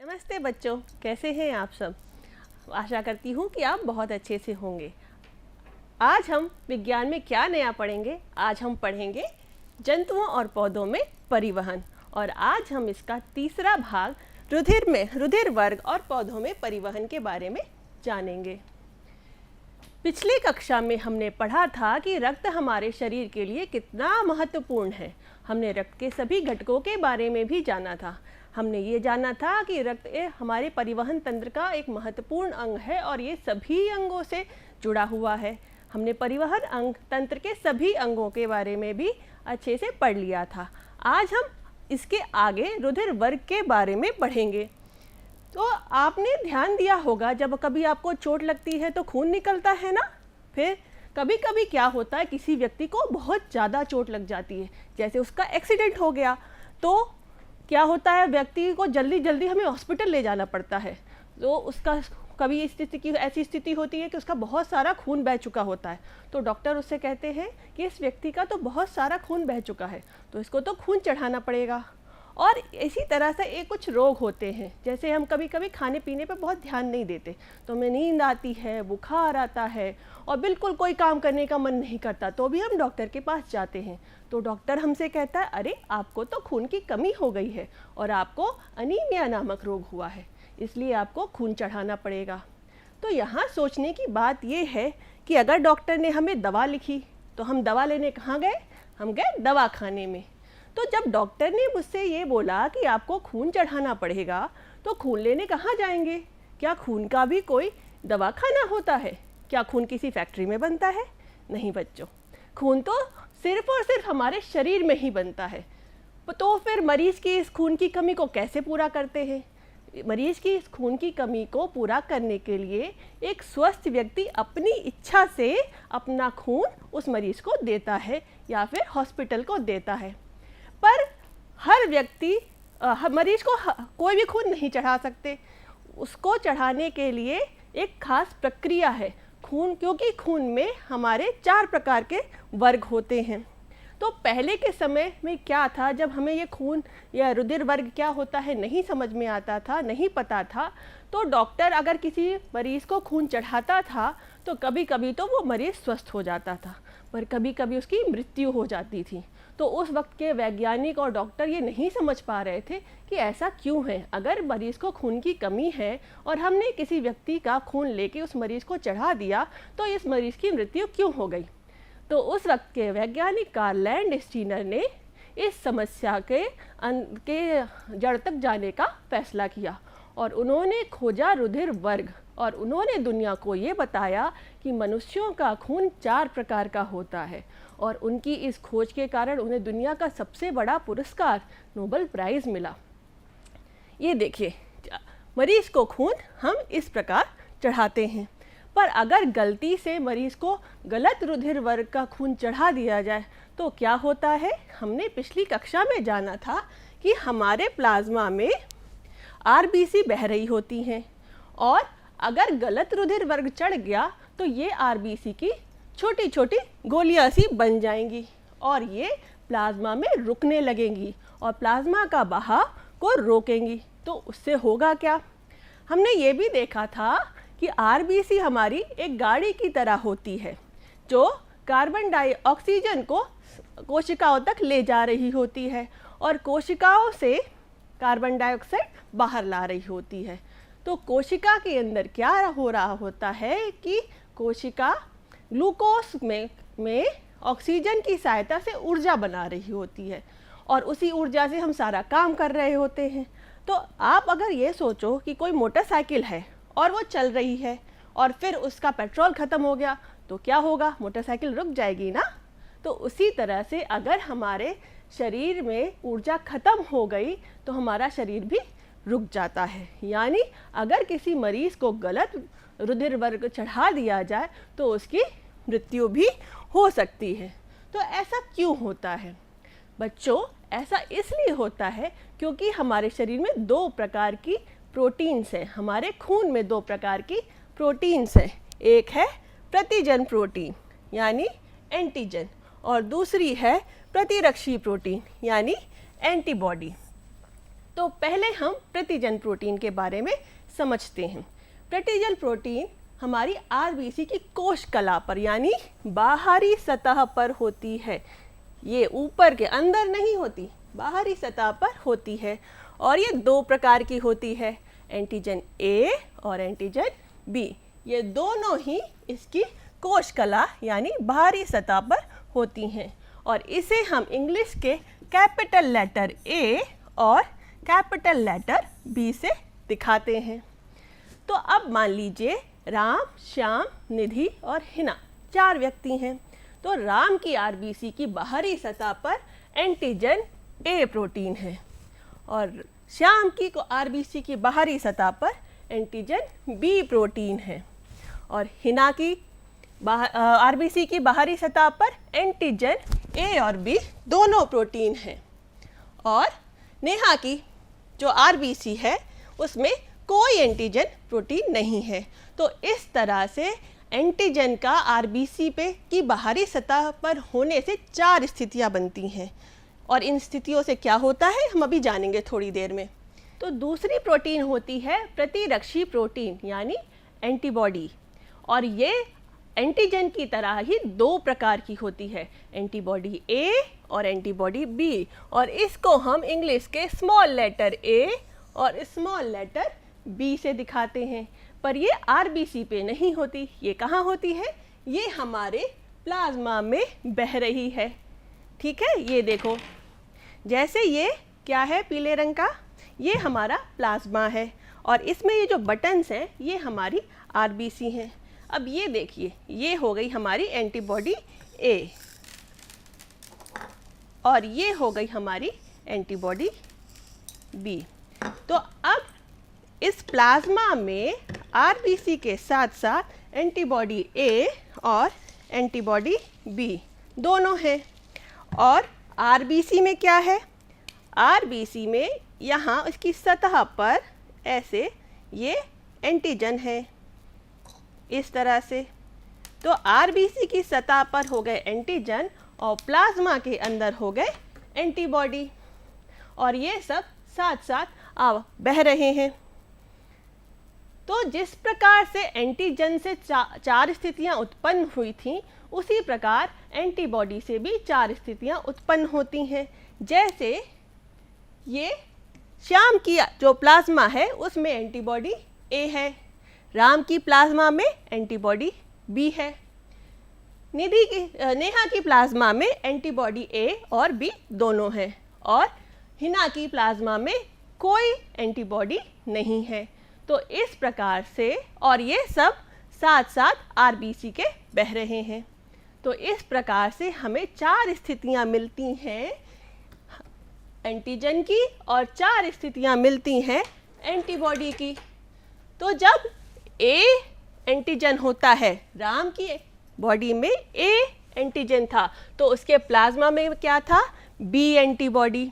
नमस्ते बच्चों, कैसे हैं आप सब। आशा करती हूँ कि आप बहुत अच्छे से होंगे। आज हम विज्ञान में क्या नया पढ़ेंगे। आज हम पढ़ेंगे जंतुओं और पौधों में परिवहन, और आज हम इसका तीसरा भाग रुधिर वर्ग और पौधों में परिवहन के बारे में जानेंगे। पिछली कक्षा में हमने पढ़ा था कि रक्त हमारे शरीर के लिए कितना महत्वपूर्ण है। हमने रक्त के सभी घटकों के बारे में भी जाना था। हमने ये जाना था कि रक्त हमारे परिवहन तंत्र का एक महत्वपूर्ण अंग है और ये सभी अंगों से जुड़ा हुआ है। हमने परिवहन अंग तंत्र के सभी अंगों के बारे में भी अच्छे से पढ़ लिया था। आज हम इसके आगे रुधिर वर्ग के बारे में पढ़ेंगे। तो आपने ध्यान दिया होगा, जब कभी आपको चोट लगती है तो खून निकलता है ना। फिर कभी कभी क्या होता है, किसी व्यक्ति को बहुत ज़्यादा चोट लग जाती है, जैसे उसका एक्सीडेंट हो गया, तो क्या होता है, व्यक्ति को जल्दी जल्दी हमें हॉस्पिटल ले जाना पड़ता है। तो उसका कभी ऐसी स्थिति होती है कि उसका बहुत सारा खून बह चुका होता है, तो डॉक्टर उससे कहते हैं कि इस व्यक्ति का तो बहुत सारा खून बह चुका है, तो इसको तो खून चढ़ाना पड़ेगा। और इसी तरह से एक कुछ रोग होते हैं, जैसे हम कभी कभी खाने पीने पर बहुत ध्यान नहीं देते, तो हमें नींद आती है, बुखार आता है और बिल्कुल कोई काम करने का मन नहीं करता, तो भी हम डॉक्टर के पास जाते हैं। तो डॉक्टर हमसे कहता है, अरे आपको तो खून की कमी हो गई है और आपको अनीमिया नामक रोग हुआ है, इसलिए आपको खून चढ़ाना पड़ेगा। तो यहाँ सोचने की बात यह है कि अगर डॉक्टर ने हमें दवा लिखी तो हम दवा लेने कहाँ गए? हम गए दवा खाने में। तो जब डॉक्टर ने मुझसे ये बोला कि आपको खून चढ़ाना पड़ेगा, तो खून लेने कहाँ जाएंगे? क्या खून का भी कोई दवाखाना होता है? क्या खून किसी फैक्ट्री में बनता है? नहीं बच्चों, खून तो सिर्फ और सिर्फ हमारे शरीर में ही बनता है। तो फिर मरीज की इस खून की कमी को कैसे पूरा करते हैं? मरीज की इस खून की कमी को पूरा करने के लिए एक स्वस्थ व्यक्ति अपनी इच्छा से अपना खून उस मरीज को देता है या फिर हॉस्पिटल को देता है। पर हर व्यक्ति मरीज को कोई भी खून नहीं चढ़ा सकते। उसको चढ़ाने के लिए एक खास प्रक्रिया है। क्योंकि खून में हमारे 4 प्रकार के वर्ग होते हैं। तो पहले के समय में क्या था, जब हमें ये खून या रुधिर वर्ग क्या होता है नहीं समझ में आता था, नहीं पता था, तो डॉक्टर अगर किसी मरीज़ को खून चढ़ाता था तो कभी कभी तो वो मरीज़ स्वस्थ हो जाता था, पर कभी कभी उसकी मृत्यु हो जाती थी। तो उस वक्त के वैज्ञानिक और डॉक्टर ये नहीं समझ पा रहे थे कि ऐसा क्यों है। अगर मरीज़ को खून की कमी है और हमने किसी व्यक्ति का खून लेके उस मरीज़ को चढ़ा दिया, तो इस मरीज़ की मृत्यु क्यों हो गई। तो उस वक्त के वैज्ञानिक कार्ल लैंडस्टीनर ने इस समस्या के जड़ तक जाने का फैसला किया और उन्होंने खोजा रुधिर वर्ग, और उन्होंने दुनिया को ये बताया कि मनुष्यों का खून 4 प्रकार का होता है। और उनकी इस खोज के कारण उन्हें दुनिया का सबसे बड़ा पुरस्कार नोबेल प्राइज़ मिला। ये देखिए, मरीज़ को खून हम इस प्रकार चढ़ाते हैं, पर अगर गलती से मरीज़ को गलत रुधिर वर्ग का खून चढ़ा दिया जाए तो क्या होता है। हमने पिछली कक्षा में जाना था कि हमारे प्लाज्मा में आरबीसी बह रही होती हैं, और अगर गलत रुधिर वर्ग चढ़ गया तो ये आरबीसी की छोटी छोटी गोलियां सी बन जाएंगी और ये प्लाज्मा में रुकने लगेंगी और प्लाज्मा का बहाव को रोकेंगी। तो उससे होगा क्या? हमने ये भी देखा था कि आरबीसी हमारी एक गाड़ी की तरह होती है जो ऑक्सीजन को कोशिकाओं तक ले जा रही होती है और कोशिकाओं से कार्बन डाइऑक्साइड बाहर ला रही होती है। तो कोशिका के अंदर क्या हो रहा होता है कि कोशिका ग्लूकोज में ऑक्सीजन की सहायता से ऊर्जा बना रही होती है और उसी ऊर्जा से हम सारा काम कर रहे होते हैं। तो आप अगर ये सोचो कि कोई मोटरसाइकिल है और वो चल रही है और फिर उसका पेट्रोल ख़त्म हो गया तो क्या होगा? मोटरसाइकिल रुक जाएगी ना। तो उसी तरह से अगर हमारे शरीर में ऊर्जा ख़त्म हो गई तो हमारा शरीर भी रुक जाता है। यानी अगर किसी मरीज़ को गलत रुधिर वर्ग चढ़ा दिया जाए तो उसकी मृत्यु भी हो सकती है। तो ऐसा क्यों होता है बच्चों? ऐसा इसलिए होता है क्योंकि हमारे शरीर में 2 प्रकार की प्रोटीन्स हैं। हमारे खून में 2 प्रकार की प्रोटीन्स हैं। एक है प्रतिजन प्रोटीन यानी एंटीजन, और दूसरी है प्रतिरक्षी प्रोटीन यानी एंटीबॉडी। तो पहले हम प्रतिजन प्रोटीन के बारे में समझते हैं। प्रतिजन प्रोटीन हमारी आरबीसी की कोशिका पर यानी बाहरी सतह पर होती है। ये ऊपर के अंदर नहीं होती, बाहरी सतह पर होती है और ये दो प्रकार की होती है, एंटीजन ए और एंटीजन बी। ये दोनों ही इसकी कोशिका यानी बाहरी सतह पर होती हैं और इसे हम इंग्लिश के कैपिटल लेटर ए और कैपिटल लेटर बी से दिखाते हैं। तो अब मान लीजिए राम, श्याम, निधि और हिना 4 व्यक्ति हैं। तो राम की आरबीसी की बाहरी सतह पर एंटीजन ए प्रोटीन है और श्याम की आरबीसी की बाहरी सतह पर एंटीजन बी प्रोटीन है और हिना की आरबीसी की बाहरी सतह पर एंटीजन ए और बी दोनों प्रोटीन हैं और नेहा की जो आरबीसी है उसमें कोई एंटीजन प्रोटीन नहीं है। तो इस तरह से एंटीजन का आरबीसी पे की बाहरी सतह पर होने से 4 स्थितियां बनती हैं और इन स्थितियों से क्या होता है हम अभी जानेंगे थोड़ी देर में। तो दूसरी प्रोटीन होती है प्रतिरक्षी प्रोटीन यानी एंटीबॉडी और ये एंटीजन की तरह ही 2 प्रकार की होती है, एंटीबॉडी ए और एंटीबॉडी बी और इसको हम इंग्लिश के स्मॉल लेटर ए और स्मॉल लेटर बी से दिखाते हैं। पर ये आरबीसी पे नहीं होती, ये कहाँ होती है? ये हमारे प्लाज्मा में बह रही है। ठीक है, ये देखो जैसे ये क्या है पीले रंग का, ये हमारा प्लाज्मा है और इसमें ये जो बटन्स हैं ये हमारी आरबीसी हैं। अब ये देखिए, ये हो गई हमारी एंटीबॉडी ए और ये हो गई हमारी एंटीबॉडी बी। तो अब इस प्लाज्मा में आरबीसी के साथ साथ एंटीबॉडी ए और एंटीबॉडी बी दोनों हैं और आरबीसी में क्या है? आरबीसी में यहाँ इसकी सतह पर ऐसे ये एंटीजन है इस तरह से। तो आरबीसी की सतह पर हो गए एंटीजन और प्लाज्मा के अंदर हो गए एंटीबॉडी और ये सब साथ साथ बह रहे हैं। तो जिस प्रकार से एंटीजन से 4 स्थितियां उत्पन्न हुई थीं उसी प्रकार एंटीबॉडी से भी 4 स्थितियां उत्पन्न होती हैं। जैसे ये श्याम की जो प्लाज्मा है उसमें एंटीबॉडी ए है, राम की प्लाज्मा में एंटीबॉडी बी है, नेहा की प्लाज्मा में एंटीबॉडी ए और बी दोनों हैं और हिना की प्लाज्मा में कोई एंटीबॉडी नहीं है। तो इस प्रकार से और ये सब साथ साथ आरबीसी के बह रहे हैं। तो इस प्रकार से हमें 4 स्थितियां मिलती हैं एंटीजन की और 4 स्थितियां मिलती हैं एंटीबॉडी की। तो जब ए एंटीजन होता है, राम की बॉडी में ए एंटीजन था तो उसके प्लाज्मा में क्या था? बी एंटीबॉडी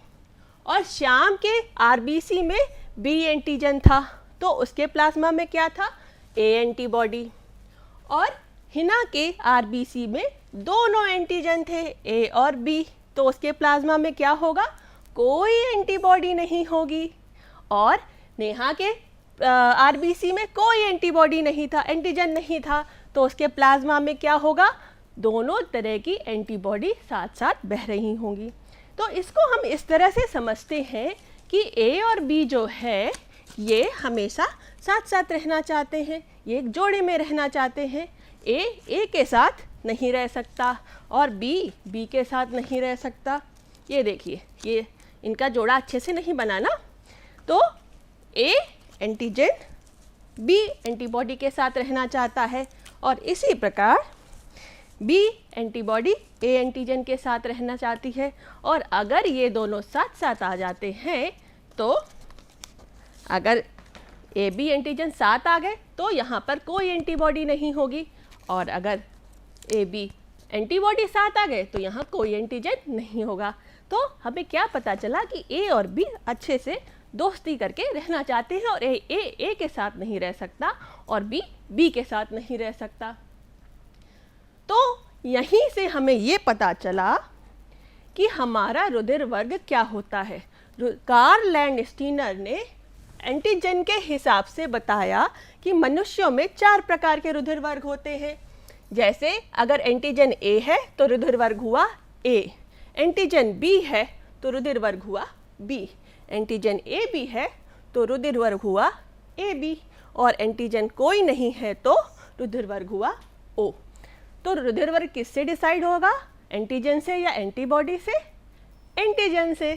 और श्याम के आरबीसी में बी एंटीजन था तो उसके प्लाज्मा में क्या था? ए एंटीबॉडी और हिना के आरबीसी में दोनों एंटीजन थे ए और बी तो उसके प्लाज्मा में क्या होगा? कोई एंटीबॉडी नहीं होगी और नेहा के आरबीसी में कोई एंटीबॉडी नहीं था, एंटीजन नहीं था तो उसके प्लाज्मा में क्या होगा? दोनों तरह की एंटीबॉडी साथ साथ बह रही होंगी। तो इसको हम इस तरह से समझते हैं कि ए और बी जो है ये हमेशा साथ साथ रहना चाहते हैं, ये एक जोड़े में रहना चाहते हैं। ए के साथ नहीं रह सकता और बी के साथ नहीं रह सकता। ये देखिए, ये इनका जोड़ा अच्छे से नहीं बना ना। तो ए एंटीजन बी एंटीबॉडी के साथ रहना चाहता है और इसी प्रकार बी एंटीबॉडी ए एंटीजन के साथ रहना चाहती है और अगर ये दोनों साथ साथ आ जाते हैं तो अगर ए बी एंटीजन साथ आ गए तो यहाँ पर कोई एंटीबॉडी नहीं होगी और अगर ए बी एंटीबॉडी साथ आ गए तो यहाँ कोई एंटीजन नहीं होगा। तो हमें क्या पता चला कि ए और बी अच्छे से दोस्ती करके रहना चाहते हैं और ए के साथ नहीं रह सकता और बी के साथ नहीं रह सकता। तो यहीं से हमें ये पता चला कि हमारा रुधिर वर्ग क्या होता है। कार्ल लैंडस्टीनर ने एंटीजन के हिसाब से बताया कि मनुष्यों में 4 प्रकार के रुधिर वर्ग होते हैं। जैसे अगर एंटीजन ए है तो रुधिर वर्ग हुआ ए, एंटीजन बी है तो रुधिर वर्ग हुआ बी, एंटीजन ए बी है तो रुधिर वर्ग हुआ ए बी, और एंटीजन कोई नहीं है तो रुधिर वर्ग हुआ ओ। तो रुधिर वर्ग किससे डिसाइड होगा, एंटीजन से या एंटीबॉडी से? एंटीजन से।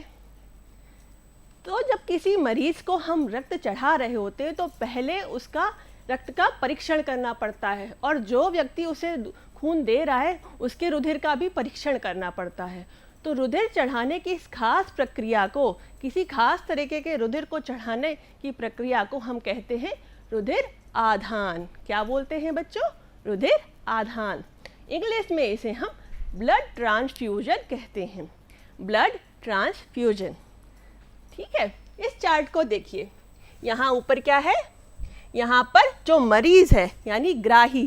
तो जब किसी मरीज को हम रक्त चढ़ा रहे होते हैं तो पहले उसका रक्त का परीक्षण करना पड़ता है, और जो व्यक्ति उसे खून दे रहा है उसके रुधिर का भी परीक्षण करना पड़ता है। तो रुधिर चढ़ाने की इस खास प्रक्रिया को, किसी खास तरीके के रुधिर को चढ़ाने की प्रक्रिया को हम कहते हैं रुधिर आधान। क्या बोलते हैं बच्चों? रुधिर आधान। इंग्लिश में इसे हम ब्लड ट्रांसफ्यूजन कहते हैं, ब्लड ट्रांसफ्यूजन। ठीक है, इस चार्ट को देखिए, यहाँ ऊपर क्या है, यहाँ पर जो मरीज है यानी ग्राही,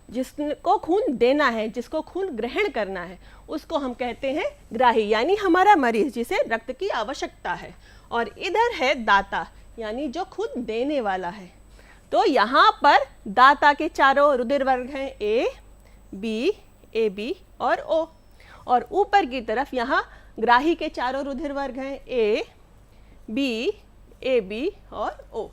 जिसको खून देना है, जिसको खून ग्रहण करना है, उसको हम कहते हैं ग्राही, यानी हमारा मरीज जिसे रक्त की आवश्यकता है। और इधर है दाता, यानी जो खून देने वाला है। तो यहाँ पर दाता के चारों रुधिर वर्ग हैं ए बी और ओ, और ऊपर की तरफ यहाँ ग्राही के चारों रुधिर वर्ग हैं ए बी और ओ।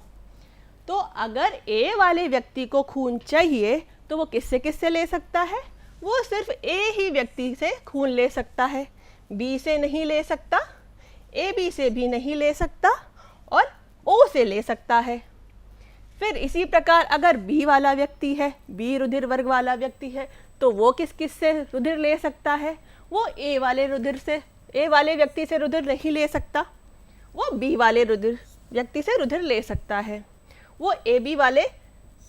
तो अगर ए वाले व्यक्ति को खून चाहिए तो वो किससे किससे ले सकता है? वो सिर्फ ए ही व्यक्ति से खून ले सकता है, बी से नहीं ले सकता, ए बी से भी नहीं ले सकता, और ओ से ले सकता है। फिर इसी प्रकार अगर बी वाला व्यक्ति है, बी रुधिर वर्ग वाला व्यक्ति है, तो वो किस किस से रुधिर ले सकता है? वो ए वाले व्यक्ति से रुधिर नहीं ले सकता, वो बी वाले व्यक्ति से रुधिर ले सकता है, वो ए बी वाले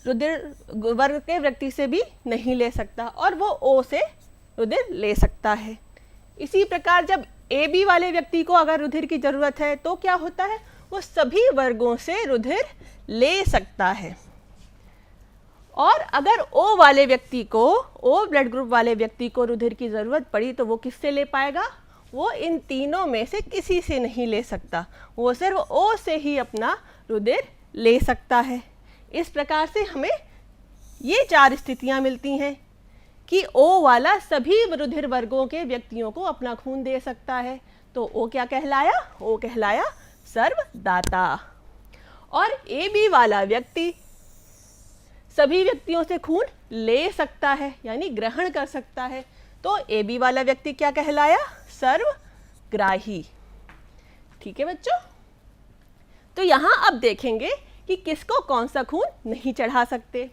रुधिर वर्ग के व्यक्ति से भी नहीं ले सकता, और वो ओ से रुधिर ले सकता है। इसी प्रकार जब ए बी वाले व्यक्ति को अगर रुधिर की ज़रूरत है तो क्या होता है? वो सभी वर्गों से रुधिर ले सकता है। और अगर ओ वाले व्यक्ति को, ओ ब्लड ग्रुप वाले व्यक्ति को रुधिर की ज़रूरत पड़ी तो वो किससे ले पाएगा? वो इन तीनों में से किसी से नहीं ले सकता, वो सिर्फ ओ से ही अपना रुधिर ले सकता है। इस प्रकार से हमें ये 4 स्थितियां मिलती हैं कि ओ वाला सभी रुधिर वर्गों के व्यक्तियों को अपना खून दे सकता है। तो ओ क्या कहलाया? ओ कहलाया सर्वदाता। और ए बी वाला व्यक्ति सभी व्यक्तियों से खून ले सकता है, यानी ग्रहण कर सकता है। तो ए बी वाला व्यक्ति क्या कहलाया? सर्वग्राही। ठीक है बच्चों, तो यहाँ अब देखेंगे कि किसको कौन सा खून नहीं चढ़ा सकते।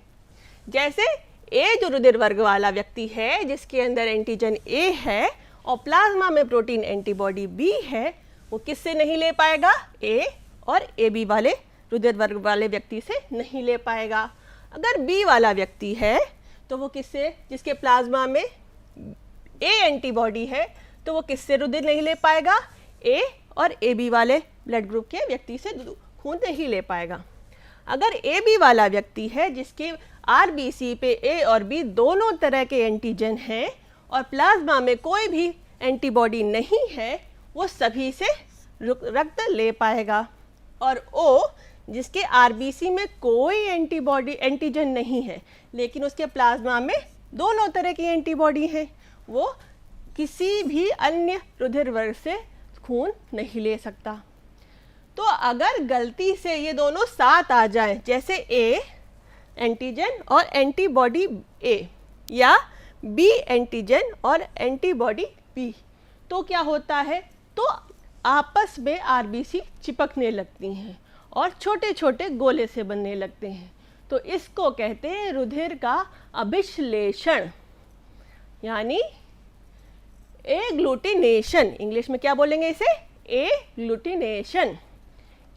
जैसे ए जो रुधिर वर्ग वाला व्यक्ति है, जिसके अंदर एंटीजन ए है और प्लाज्मा में प्रोटीन एंटीबॉडी बी है, वो किससे नहीं ले पाएगा? ए और ए बी वाले रुधिर वर्ग वाले व्यक्ति से नहीं ले पाएगा। अगर बी वाला व्यक्ति है तो वो किससे, जिसके प्लाज्मा में ए एंटीबॉडी है, तो वो किससे रुधिर नहीं ले पाएगा? ए और ए बी वाले ब्लड ग्रुप के व्यक्ति से खून नहीं ले पाएगा। अगर ए बी वाला व्यक्ति है जिसके आरबीसी पे ए और बी दोनों तरह के एंटीजन हैं और प्लाज्मा में कोई भी एंटीबॉडी नहीं है, वो सभी से रक्त ले पाएगा। और ओ जिसके आरबीसी में कोई एंटीजन नहीं है लेकिन उसके प्लाज्मा में दोनों तरह की एंटीबॉडी है, वो किसी भी अन्य रुधिर वर्ग से खून नहीं ले सकता। तो अगर गलती से ये दोनों साथ आ जाएं, जैसे ए एंटीजन और एंटीबॉडी ए, या बी एंटीजन और एंटीबॉडी बी, तो क्या होता है? तो आपस में आरबीसी चिपकने लगती हैं और छोटे छोटे गोले से बनने लगते हैं। तो इसको कहते हैं रुधिर का अभिश्लेषण, यानी एग्लूटिनेशन। इंग्लिश में क्या बोलेंगे इसे? एग्लूटिनेशन।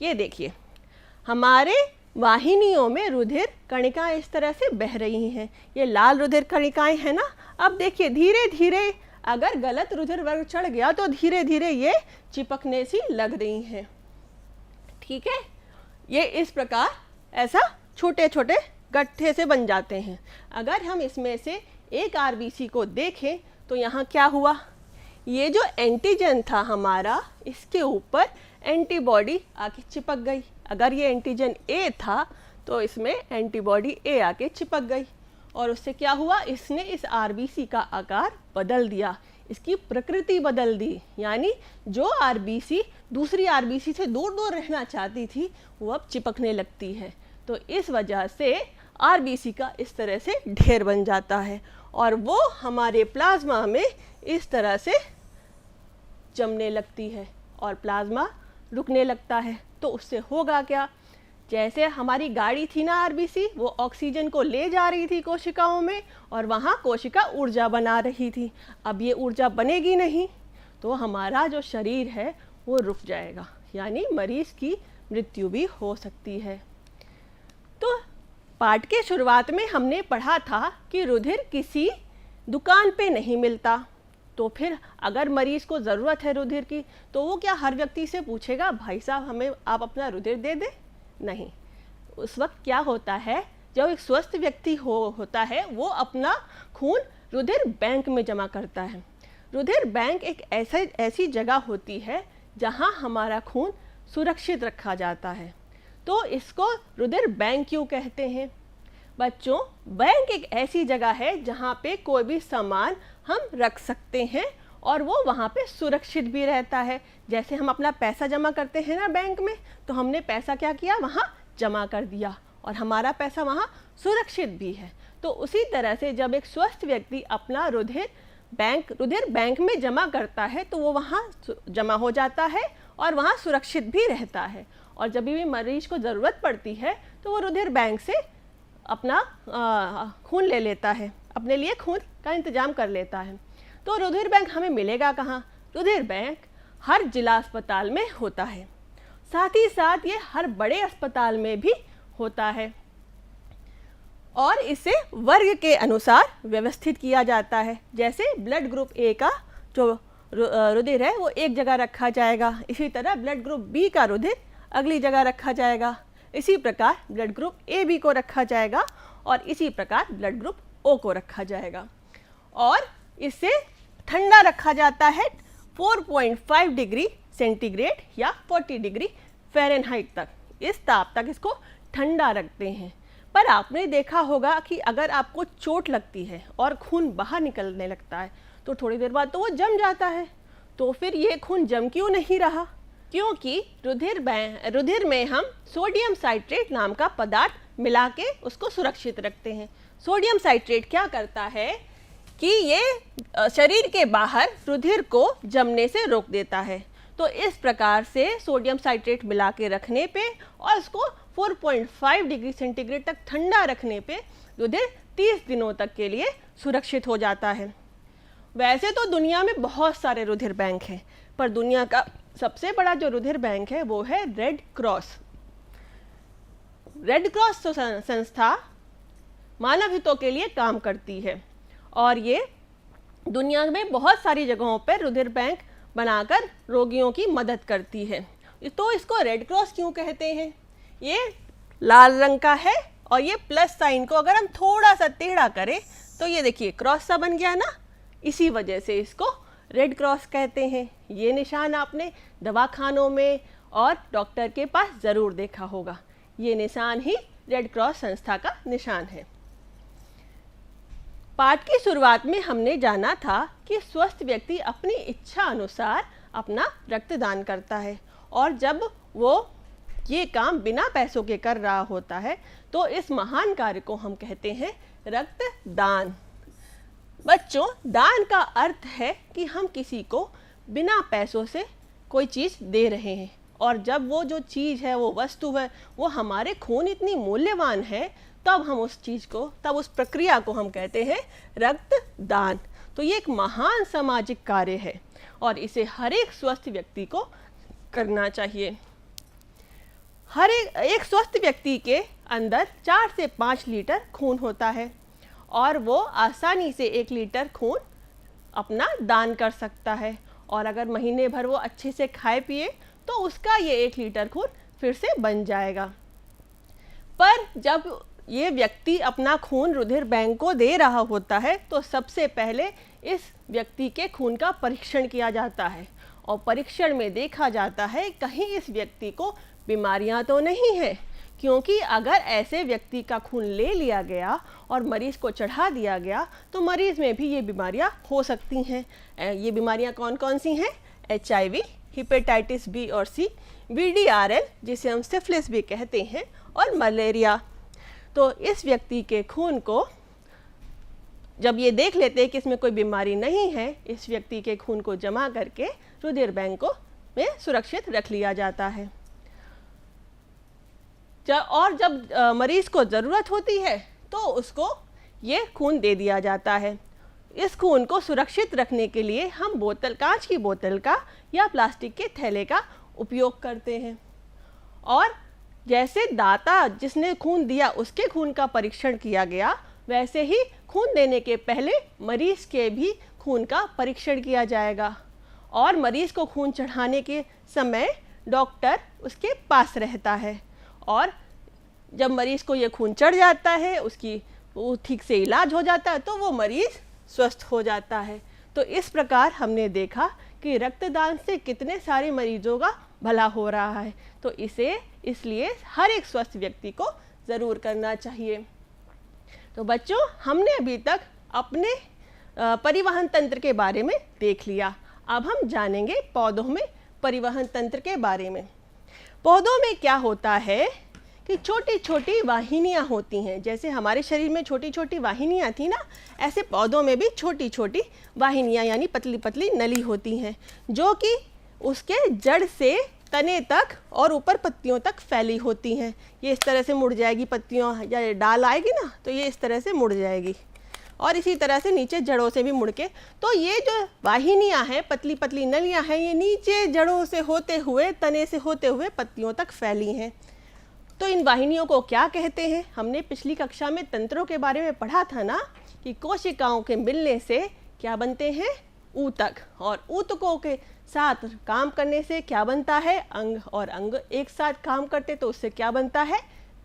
ये देखिए, हमारे वाहिनियों में रुधिर कणिकाएं इस तरह से बह रही हैं। ये लाल रुधिर कणिकाएं हैं ना। अब देखिए धीरे धीरे अगर गलत रुधिर वर्ग चढ़ गया तो धीरे धीरे ये चिपकने सी लग रही हैं। ठीक है, ये इस प्रकार ऐसा छोटे छोटे गट्ठे से बन जाते हैं। अगर हम इसमें से एक आरबीसी को देखें तो यहाँ क्या हुआ? ये जो एंटीजन था हमारा, इसके ऊपर एंटीबॉडी आके चिपक गई। अगर ये एंटीजन ए था तो इसमें एंटीबॉडी ए आके चिपक गई और उससे क्या हुआ, इसने इस आरबीसी का आकार बदल दिया, इसकी प्रकृति बदल दी। यानी जो आरबीसी दूसरी आरबीसी से दूर दूर रहना चाहती थी वो अब चिपकने लगती है। तो इस वजह से आरबीसी का इस तरह से ढेर बन जाता है और वो हमारे प्लाज्मा में इस तरह से जमने लगती है और प्लाज्मा रुकने लगता है। तो उससे होगा क्या, जैसे हमारी गाड़ी थी ना आरबीसी, वो ऑक्सीजन को ले जा रही थी कोशिकाओं में और वहाँ कोशिका ऊर्जा बना रही थी। अब ये ऊर्जा बनेगी नहीं तो हमारा जो शरीर है वो रुक जाएगा, यानी मरीज की मृत्यु भी हो सकती है। तो पाठ के शुरुआत में हमने पढ़ा था कि रुधिर किसी दुकान पे नहीं मिलता। तो फिर अगर मरीज को ज़रूरत है रुधिर की तो वो क्या हर व्यक्ति से पूछेगा, भाई साहब हमें आप अपना रुधिर दे दें? नहीं। उस वक्त क्या होता है, जब एक स्वस्थ व्यक्ति होता है वो अपना खून रुधिर बैंक में जमा करता है। रुधिर बैंक एक ऐसी जगह होती है जहां हमारा खून सुरक्षित रखा जाता है। तो इसको रुधिर बैंक क्यों कहते हैं? बच्चों, बैंक एक ऐसी जगह है जहाँ पे कोई भी सामान हम रख सकते हैं और वो वहाँ पे सुरक्षित भी रहता है। जैसे हम अपना पैसा जमा करते हैं ना बैंक में, तो हमने पैसा क्या किया, वहाँ जमा कर दिया और हमारा पैसा वहाँ सुरक्षित भी है। तो उसी तरह से जब एक स्वस्थ व्यक्ति अपना रुधिर बैंक में जमा करता है तो वो वहाँ जमा हो जाता है और वहाँ सुरक्षित भी रहता है। और जब भी मरीज को ज़रूरत पड़ती है तो वो रुधिर बैंक से अपना खून ले लेता है, अपने लिए खून का इंतजाम कर लेता है। तो रुधिर बैंक हमें मिलेगा कहाँ? रुधिर बैंक हर जिला अस्पताल में होता है, साथ ही साथ ये हर बड़े अस्पताल में भी होता है और इसे वर्ग के अनुसार व्यवस्थित किया जाता है। जैसे ब्लड ग्रुप ए का जो रुधिर है वो एक जगह रखा जाएगा, इसी तरह ब्लड ग्रुप बी का रुधिर अगली जगह रखा जाएगा, इसी प्रकार ब्लड ग्रुप ए बी को रखा जाएगा और इसी प्रकार ब्लड ग्रुप ओ को रखा जाएगा। और इसे ठंडा रखा जाता है 4.5 डिग्री सेंटीग्रेड या 40 डिग्री फ़ारेनहाइट तक। इस ताप तक इसको ठंडा रखते हैं। पर आपने देखा होगा कि अगर आपको चोट लगती है और खून बाहर निकलने लगता है तो थोड़ी देर बाद तो वो जम जाता है। तो फिर ये खून जम क्यों नहीं रहा? क्योंकि रुधिर में हम सोडियम साइट्रेट नाम का पदार्थ मिला के उसको सुरक्षित रखते हैं। सोडियम साइट्रेट क्या करता है कि ये शरीर के बाहर रुधिर को जमने से रोक देता है। तो इस प्रकार से सोडियम साइट्रेट मिला के रखने पे और उसको 4.5 डिग्री सेंटीग्रेड तक ठंडा रखने पे रुधिर 30 दिनों तक के लिए सुरक्षित हो जाता है। वैसे तो दुनिया में बहुत सारे रुधिर बैंक हैं, पर दुनिया का सबसे बड़ा जो रुधिर बैंक है वो है रेड क्रॉस। रेड क्रॉस संस्था मानव हितों के लिए काम करती है और ये दुनिया में बहुत सारी जगहों पर रुधिर बैंक बनाकर रोगियों की मदद करती है। तो इसको रेड क्रॉस क्यों कहते हैं? ये लाल रंग का है और ये प्लस साइन को अगर हम थोड़ा सा टेढ़ा करें तो ये देखिए क्रॉस सा बन गया ना, इसी वजह से इसको रेड क्रॉस कहते हैं। ये निशान आपने दवाखानों में और डॉक्टर के पास ज़रूर देखा होगा। ये निशान ही रेड क्रॉस संस्था का निशान है। पाठ की शुरुआत में हमने जाना था कि स्वस्थ व्यक्ति अपनी इच्छा अनुसार अपना रक्तदान करता है और जब वो ये काम बिना पैसों के कर रहा होता है तो इस महान कार्य को हम कहते हैं रक्तदान। बच्चों, दान का अर्थ है कि हम किसी को बिना पैसों से कोई चीज़ दे रहे हैं और जब वो जो चीज़ है, वो वस्तु है, वो हमारे खून इतनी मूल्यवान है तब हम उस चीज़ को, तब उस प्रक्रिया को हम कहते हैं रक्तदान। तो ये एक महान सामाजिक कार्य है और इसे हर एक स्वस्थ व्यक्ति को करना चाहिए। हर एक स्वस्थ व्यक्ति के अंदर 4 से 5 लीटर खून होता है और वो आसानी से 1 लीटर खून अपना दान कर सकता है और अगर महीने भर वो अच्छे से खाए पिए तो उसका ये 1 लीटर खून फिर से बन जाएगा। पर जब ये व्यक्ति अपना खून रुधिर बैंक को दे रहा होता है तो सबसे पहले इस व्यक्ति के खून का परीक्षण किया जाता है और परीक्षण में देखा जाता है कहीं इस व्यक्ति को बीमारियां तो नहीं है, क्योंकि अगर ऐसे व्यक्ति का खून ले लिया गया और मरीज़ को चढ़ा दिया गया तो मरीज़ में भी ये बीमारियां हो सकती हैं। ये बीमारियां कौन कौन सी हैं? HIV, हेपेटाइटिस बी और सी, VDRL जिसे हम सिफिलिस भी कहते हैं, और मलेरिया। तो इस व्यक्ति के खून को जब ये देख लेते हैं कि इसमें कोई बीमारी नहीं है, इस व्यक्ति के खून को जमा करके रुधिर बैंकों में सुरक्षित रख लिया जाता है। जब मरीज़ को ज़रूरत होती है तो उसको ये खून दे दिया जाता है। इस खून को सुरक्षित रखने के लिए हम कांच की बोतल का या प्लास्टिक के थैले का उपयोग करते हैं। और जैसे दाता जिसने खून दिया उसके खून का परीक्षण किया गया, वैसे ही खून देने के पहले मरीज़ के भी खून का परीक्षण किया जाएगा और मरीज़ को खून चढ़ाने के समय डॉक्टर उसके पास रहता है और जब मरीज़ को ये खून चढ़ जाता है, वो ठीक से इलाज हो जाता है तो वो मरीज़ स्वस्थ हो जाता है। तो इस प्रकार हमने देखा कि रक्तदान से कितने सारे मरीजों का भला हो रहा है। तो इसलिए हर एक स्वस्थ व्यक्ति को ज़रूर करना चाहिए। तो बच्चों, हमने अभी तक अपने परिवहन तंत्र के बारे में देख लिया। अब हम जानेंगे पौधों में परिवहन तंत्र के बारे में। पौधों में क्या होता है कि छोटी छोटी वाहिनियाँ होती हैं। जैसे हमारे शरीर में छोटी छोटी वाहिनियाँ थी ना, ऐसे पौधों में भी छोटी छोटी वाहिनियाँ यानी पतली पतली नली होती हैं, जो कि उसके जड़ से तने तक और ऊपर पत्तियों तक फैली होती हैं। ये इस तरह से मुड़ जाएगी, पत्तियों या डाल आएगी ना तो ये इस तरह से मुड़ जाएगी और इसी तरह से नीचे जड़ों से भी मुड़ के। तो ये जो वाहिनियाँ हैं, पतली पतली नलियाँ हैं, ये नीचे जड़ों से होते हुए, तने से होते हुए पत्तियों तक फैली हैं। तो इन वाहिनियों को क्या कहते हैं? हमने पिछली कक्षा में तंत्रों के बारे में पढ़ा था ना कि कोशिकाओं के मिलने से क्या बनते हैं? ऊतक, और ऊतकों के साथ काम करने से क्या बनता है? अंग, और अंग एक साथ काम करते तो उससे क्या बनता है?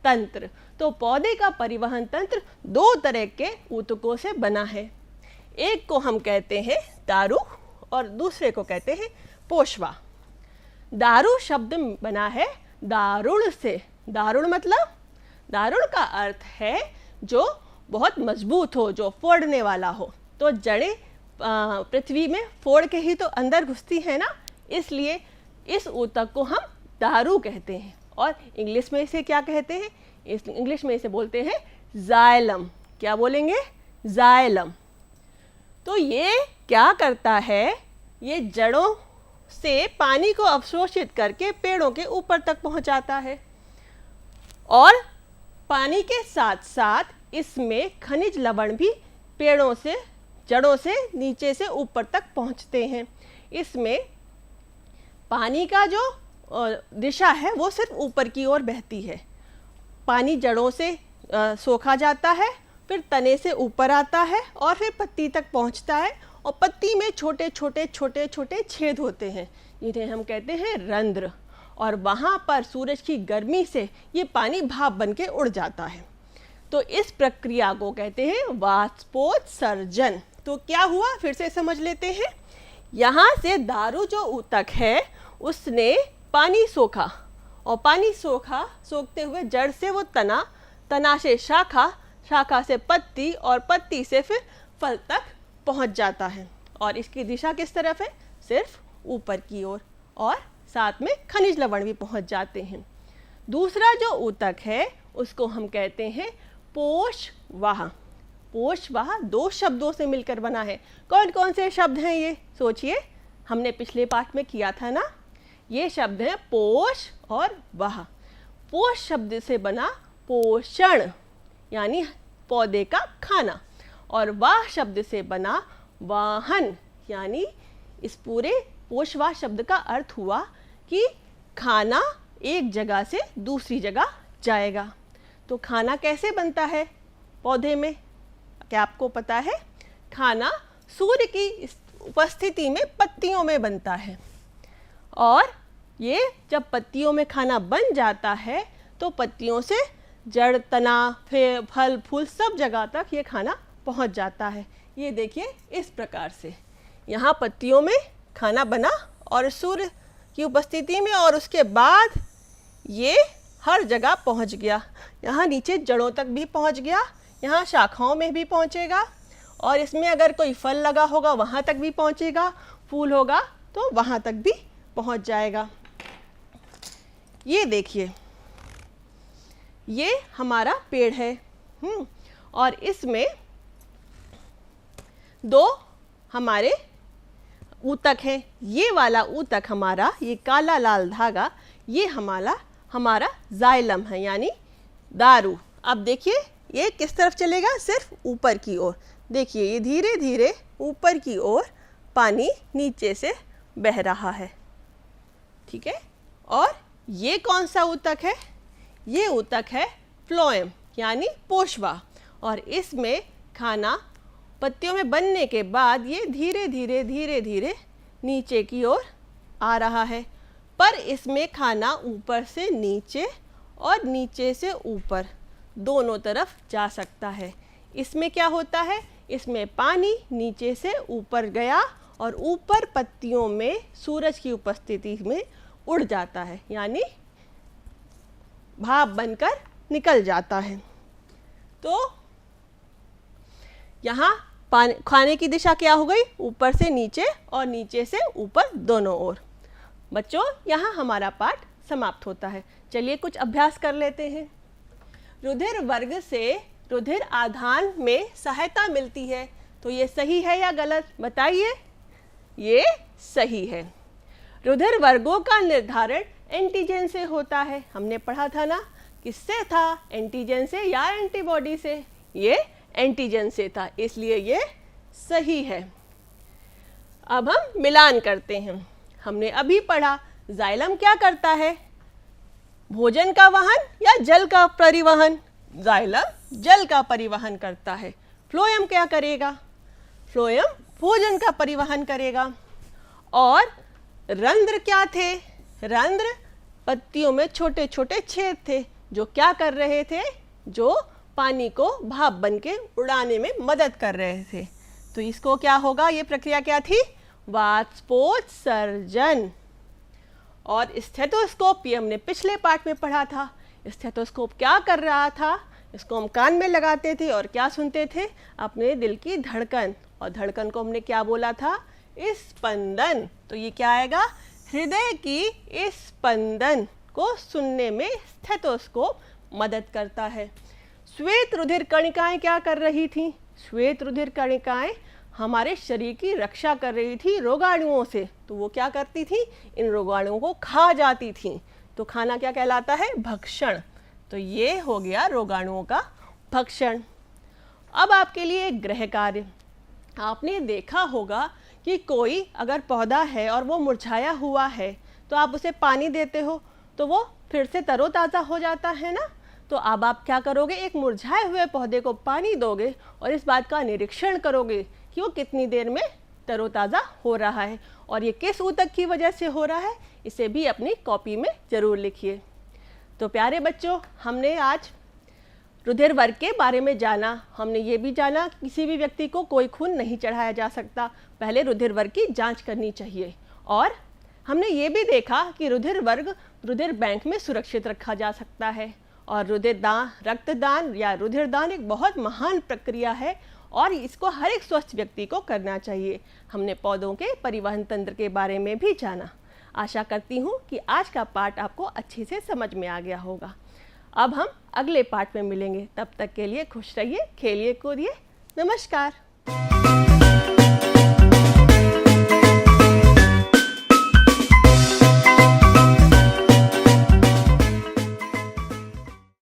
तंत्र। तो पौधे का परिवहन तंत्र दो तरह के ऊतकों से बना है। एक को हम कहते हैं दारू और दूसरे को कहते हैं पोषवा। दारू शब्द बना है दारुण से। दारुण मतलब, दारुण का अर्थ है जो बहुत मजबूत हो, जो फोड़ने वाला हो। तो जड़ें पृथ्वी में फोड़ के ही तो अंदर घुसती है ना, इसलिए इस ऊतक को हम दारू कहते हैं। और इंग्लिश में इसे क्या कहते हैं? इंग्लिश में इसे बोलते हैं जाइलम। क्या बोलेंगे? जाइलम। तो ये क्या करता है? ये जड़ों से पानी को अवशोषित करके पेड़ों के ऊपर तक पहुंचाता है और पानी के साथ साथ इसमें खनिज लवण भी पेड़ों से, जड़ों से नीचे से ऊपर तक पहुंचते हैं। इसमें पानी का जो दिशा है वो सिर्फ ऊपर की ओर बहती है। पानी जड़ों से सोखा जाता है, फिर तने से ऊपर आता है और फिर पत्ती तक पहुंचता है और पत्ती में छोटे छोटे छोटे छोटे छेद होते हैं, जिन्हें हम कहते हैं रंध्र। और वहाँ पर सूरज की गर्मी से ये पानी भाप बन के उड़ जाता है। तो इस प्रक्रिया को कहते हैं वाष्पोत्सर्जन। तो क्या हुआ, फिर से समझ लेते हैं। यहाँ से दारू जो ऊतक है उसने पानी सोखा और पानी सोखते हुए जड़ से वो तना, तना से शाखा, शाखा से पत्ती और पत्ती से फिर फल तक पहुँच जाता है। और इसकी दिशा किस तरफ है? सिर्फ ऊपर की ओर, और साथ में खनिज लवण भी पहुंच जाते हैं। दूसरा जो ऊतक है उसको हम कहते हैं पोषवाह। पोषवाह दो शब्दों से मिलकर बना है। कौन कौन से शब्द हैं ये सोचिए, हमने पिछले पाठ में किया था ना। ये शब्द हैं पोष और वाह। पोष शब्द से बना पोषण यानी पौधे का खाना, और वाह शब्द से बना वाहन, यानी इस पूरे पोषवाह शब्द का अर्थ हुआ कि खाना एक जगह से दूसरी जगह जाएगा। तो खाना कैसे बनता है पौधे में? क्या आपको पता है? खाना सूर्य की उपस्थिति में पत्तियों में बनता है, और ये जब पत्तियों में खाना बन जाता है तो पत्तियों से जड़, तना, फल फूल सब जगह तक ये खाना पहुंच जाता है। ये देखिए इस प्रकार से यहाँ पत्तियों में खाना बना और सूर्य की उपस्थिति में, और उसके बाद ये हर जगह पहुंच गया। यहाँ नीचे जड़ों तक भी पहुंच गया, यहाँ शाखाओं में भी पहुंचेगा, और इसमें अगर कोई फल लगा होगा वहाँ तक भी पहुंचेगा, फूल होगा तो वहाँ तक भी पहुंच जाएगा। ये देखिए ये हमारा पेड़ है और इसमें दो हमारे ऊतक हैं। ये वाला ऊतक हमारा, ये काला लाल धागा, ये हमारा जाइलम है यानी दारू। अब देखिए ये किस तरफ चलेगा, सिर्फ ऊपर की ओर। देखिए ये धीरे धीरे ऊपर की ओर पानी नीचे से बह रहा है, ठीक है। और ये कौन सा ऊतक है, ये ऊतक है फ्लोएम यानी पोषवा, और इसमें खाना पत्तियों में बनने के बाद ये धीरे धीरे नीचे की ओर आ रहा है। पर इसमें खाना ऊपर से नीचे और नीचे से ऊपर दोनों तरफ जा सकता है। इसमें क्या होता है, इसमें पानी नीचे से ऊपर गया और ऊपर पत्तियों में सूरज की उपस्थिति में उड़ जाता है, यानी भाप बनकर निकल जाता है। तो यहाँ खाने की दिशा क्या हो गई, ऊपर से नीचे और नीचे से ऊपर दोनों ओर। बच्चों यहाँ हमारा पाठ समाप्त होता है। चलिए कुछ अभ्यास कर लेते हैं। रुधिर वर्ग से रुधिर आधान में सहायता मिलती है, तो ये सही है या गलत, बताइए। ये सही है। रुधिर वर्गों का निर्धारण एंटीजन से होता है। हमने पढ़ा था ना, किससे था, एंटीजन से या एंटीबॉडी से। ये एंटीजन से था, इसलिए ये सही है। अब हम मिलान करते हैं। हमने अभी पढ़ा जाइलम क्या करता है, भोजन का वहन या जल का परिवहन। जाइलम जल का परिवहन करता है। फ्लोएम क्या करेगा, फ्लोएम भोजन का परिवहन करेगा। और रंध्र क्या थे, रंध्र पत्तियों में छोटे छोटे छेद थे जो क्या कर रहे थे, जो पानी को भाप बनके उड़ाने में मदद कर रहे थे। तो इसको क्या होगा, ये प्रक्रिया क्या थी, वाष्पोत्सर्जन। और स्टेथोस्कोप, ये हमने पिछले पाठ में पढ़ा था। स्टेथोस्कोप क्या कर रहा था, इसको हम कान में लगाते थे और क्या सुनते थे, अपने दिल की धड़कन। और धड़कन को हमने क्या बोला था, स्पंदन। तो ये क्या आएगा, हृदय की स्पंदन को सुनने में स्टेथोस्कोप मदद करता है। श्वेत रुधिर कणिकाएं क्या कर रही थी, श्वेत रुधिर कणिकाएं हमारे शरीर की रक्षा कर रही थी रोगाणुओं से। तो वो क्या करती थी, इन रोगाणुओं को खा जाती थी। तो खाना क्या कहलाता है, भक्षण। तो ये हो गया रोगाणुओं का भक्षण। अब आपके लिए एक गृह कार्य। आपने देखा होगा कि कोई अगर पौधा है और वो मुरझाया हुआ है, तो आप उसे पानी देते हो तो वो फिर से तरोताज़ा हो जाता है ना। तो अब आप क्या करोगे, एक मुरझाए हुए पौधे को पानी दोगे और इस बात का निरीक्षण करोगे कि वो कितनी देर में तरोताज़ा हो रहा है और ये किस ऊतक की वजह से हो रहा है। इसे भी अपनी कॉपी में ज़रूर लिखिए। तो प्यारे बच्चों, हमने आज रुधिर वर्ग के बारे में जाना। हमने ये भी जाना कि किसी भी व्यक्ति को कोई खून नहीं चढ़ाया जा सकता, पहले रुधिर वर्ग की जांच करनी चाहिए। और हमने ये भी देखा कि रुधिर वर्ग रुधिर बैंक में सुरक्षित रखा जा सकता है। और रक्तदान या रुधिर दान एक बहुत महान प्रक्रिया है और इसको हर एक स्वस्थ व्यक्ति को करना चाहिए। हमने पौधों के परिवहन तंत्र के बारे में भी जाना। आशा करती हूँ कि आज का पाठ आपको अच्छे से समझ में आ गया होगा। अब हम अगले पाठ में मिलेंगे, तब तक के लिए खुश रहिए, खेलिए कूदिए। नमस्कार।